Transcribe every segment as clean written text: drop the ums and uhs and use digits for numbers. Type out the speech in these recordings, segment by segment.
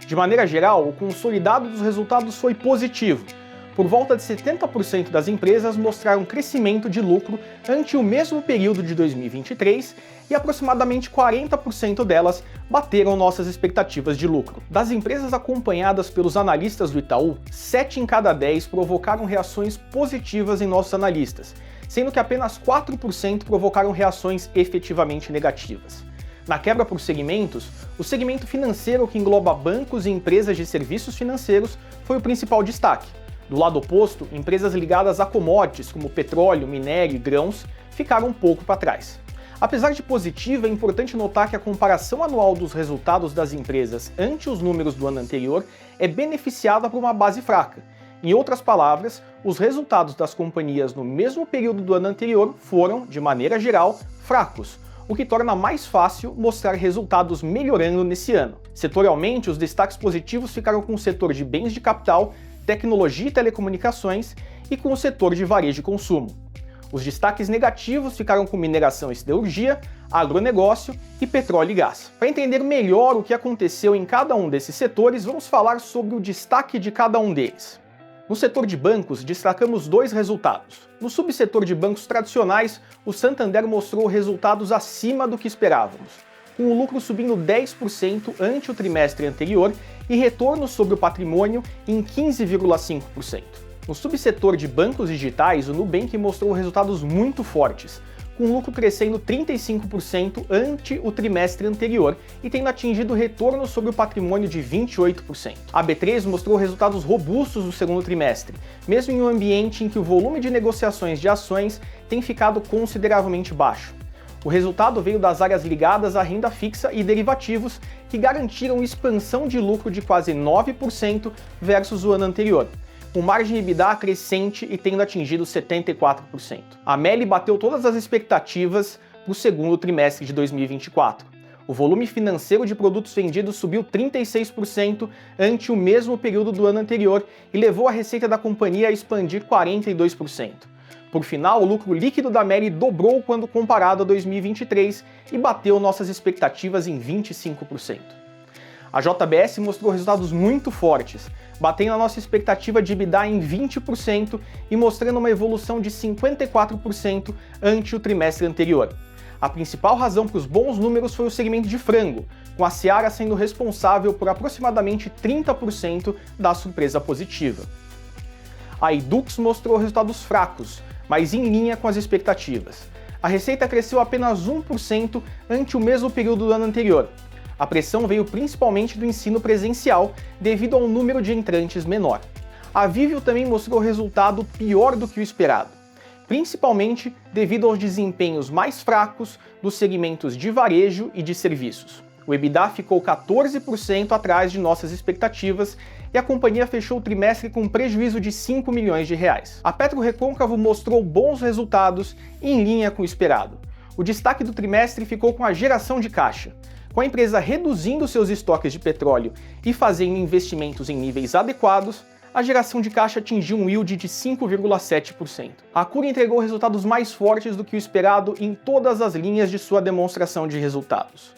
De maneira geral, o consolidado dos resultados foi positivo. Por volta de 70% das empresas mostraram crescimento de lucro ante o mesmo período de 2023 e aproximadamente 40% delas bateram nossas expectativas de lucro. Das empresas acompanhadas pelos analistas do Itaú, 7 em cada 10 provocaram reações positivas em nossos analistas, sendo que apenas 4% provocaram reações efetivamente negativas. Na quebra por segmentos, o segmento financeiro, que engloba bancos e empresas de serviços financeiros, foi o principal destaque. Do lado oposto, empresas ligadas a commodities como petróleo, minério e grãos ficaram um pouco para trás. Apesar de positiva, é importante notar que a comparação anual dos resultados das empresas ante os números do ano anterior é beneficiada por uma base fraca. Em outras palavras, os resultados das companhias no mesmo período do ano anterior foram, de maneira geral, fracos, o que torna mais fácil mostrar resultados melhorando nesse ano. Setorialmente, os destaques positivos ficaram com o setor de bens de capital, tecnologia e telecomunicações e com o setor de varejo e consumo. Os destaques negativos ficaram com mineração e siderurgia, agronegócio e petróleo e gás. Para entender melhor o que aconteceu em cada um desses setores, vamos falar sobre o destaque de cada um deles. No setor de bancos, destacamos 2 resultados. No subsetor de bancos tradicionais, o Santander mostrou resultados acima do que esperávamos, com o lucro subindo 10% ante o trimestre anterior e retorno sobre o patrimônio em 15,5%. No subsetor de bancos digitais, o Nubank mostrou resultados muito fortes, com o lucro crescendo 35% ante o trimestre anterior e tendo atingido retorno sobre o patrimônio de 28%. A B3 mostrou resultados robustos no segundo trimestre, mesmo em um ambiente em que o volume de negociações de ações tem ficado consideravelmente baixo. O resultado veio das áreas ligadas à renda fixa e derivativos, que garantiram expansão de lucro de quase 9% versus o ano anterior, com margem EBITDA crescente e tendo atingido 74%. A Meli bateu todas as expectativas para o segundo trimestre de 2024. O volume financeiro de produtos vendidos subiu 36% ante o mesmo período do ano anterior e levou a receita da companhia a expandir 42%. Por final, o lucro líquido da Meli dobrou quando comparado a 2023 e bateu nossas expectativas em 25%. A JBS mostrou resultados muito fortes, batendo a nossa expectativa de EBITDA em 20% e mostrando uma evolução de 54% ante o trimestre anterior. A principal razão para os bons números foi o segmento de frango, com a Seara sendo responsável por aproximadamente 30% da surpresa positiva. A Yduqs mostrou resultados fracos, mas em linha com as expectativas. A receita cresceu apenas 1% ante o mesmo período do ano anterior. A pressão veio principalmente do ensino presencial, devido a um número de entrantes menor. A Viveo também mostrou resultado pior do que o esperado, principalmente devido aos desempenhos mais fracos dos segmentos de varejo e de serviços. O EBITDA ficou 14% atrás de nossas expectativas e a companhia fechou o trimestre com um prejuízo de 5 milhões de reais. A PetroRecôncavo mostrou bons resultados em linha com o esperado. O destaque do trimestre ficou com a geração de caixa. Com a empresa reduzindo seus estoques de petróleo e fazendo investimentos em níveis adequados, a geração de caixa atingiu um yield de 5,7%. A Cury entregou resultados mais fortes do que o esperado em todas as linhas de sua demonstração de resultados.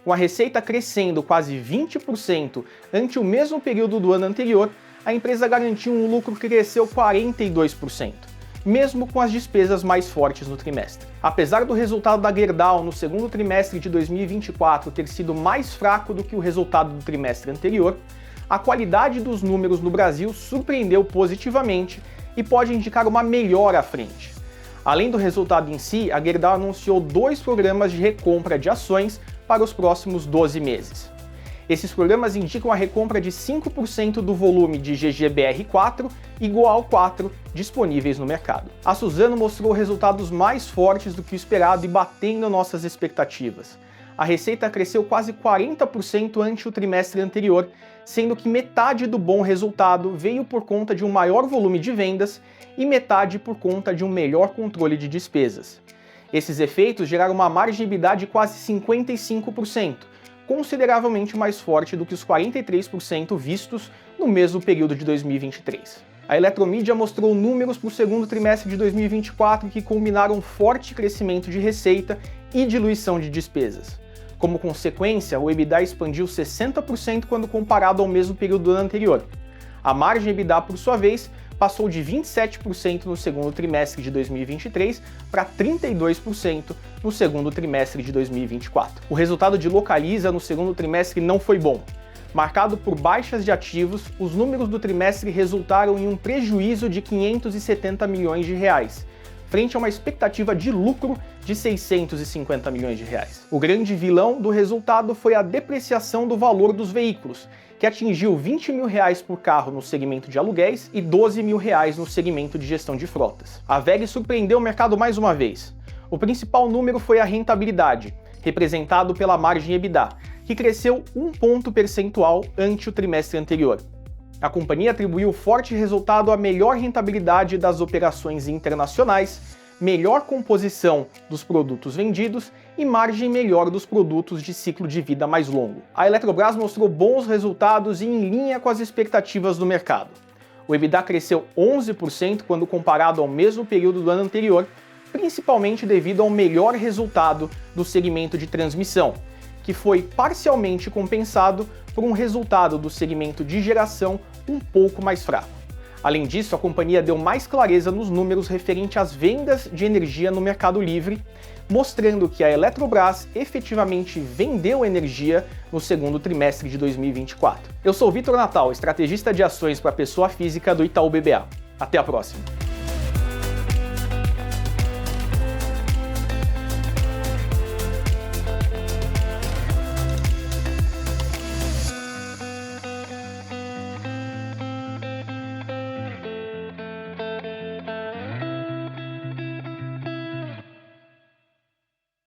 Com a receita crescendo quase 20% ante o mesmo período do ano anterior, a empresa garantiu um lucro que cresceu 42%, mesmo com as despesas mais fortes no trimestre. Apesar do resultado da Gerdau no segundo trimestre de 2024 ter sido mais fraco do que o resultado do trimestre anterior, a qualidade dos números no Brasil surpreendeu positivamente e pode indicar uma melhora à frente. Além do resultado em si, a Gerdau anunciou 2 programas de recompra de ações para os próximos 12 meses. Esses programas indicam a recompra de 5% do volume de GGBR4 igual ao 4 disponíveis no mercado. A Suzano mostrou resultados mais fortes do que o esperado e batendo nossas expectativas. A receita cresceu quase 40% ante o trimestre anterior, sendo que metade do bom resultado veio por conta de um maior volume de vendas e metade por conta de um melhor controle de despesas. Esses efeitos geraram uma margem EBITDA de quase 55%, consideravelmente mais forte do que os 43% vistos no mesmo período de 2023. A Eletromídia mostrou números para o segundo trimestre de 2024 que combinaram forte crescimento de receita e diluição de despesas. Como consequência, o EBITDA expandiu 60% quando comparado ao mesmo período do ano anterior. A margem EBITDA, por sua vez, passou de 27% no segundo trimestre de 2023 para 32% no segundo trimestre de 2024. O resultado de Localiza no segundo trimestre não foi bom. Marcado por baixas de ativos, os números do trimestre resultaram em um prejuízo de 570 milhões de reais, frente a uma expectativa de lucro de 650 milhões de reais. O grande vilão do resultado foi a depreciação do valor dos veículos, que atingiu 20 mil reais por carro no segmento de aluguéis e 12 mil reais no segmento de gestão de frotas. A WEG surpreendeu o mercado mais uma vez. O principal número foi a rentabilidade, representado pela margem EBITDA, que cresceu 1 ponto percentual ante o trimestre anterior. A companhia atribuiu forte resultado à melhor rentabilidade das operações internacionais, melhor composição dos produtos vendidos e margem melhor dos produtos de ciclo de vida mais longo. A Eletrobras mostrou bons resultados e em linha com as expectativas do mercado. O EBITDA cresceu 11% quando comparado ao mesmo período do ano anterior, principalmente devido ao melhor resultado do segmento de transmissão, que foi parcialmente compensado por um resultado do segmento de geração um pouco mais fraco. Além disso, a companhia deu mais clareza nos números referente às vendas de energia no Mercado Livre, mostrando que a Eletrobras efetivamente vendeu energia no segundo trimestre de 2024. Eu sou Vitor Natal, estrategista de ações para pessoa física do Itaú BBA. Até a próxima!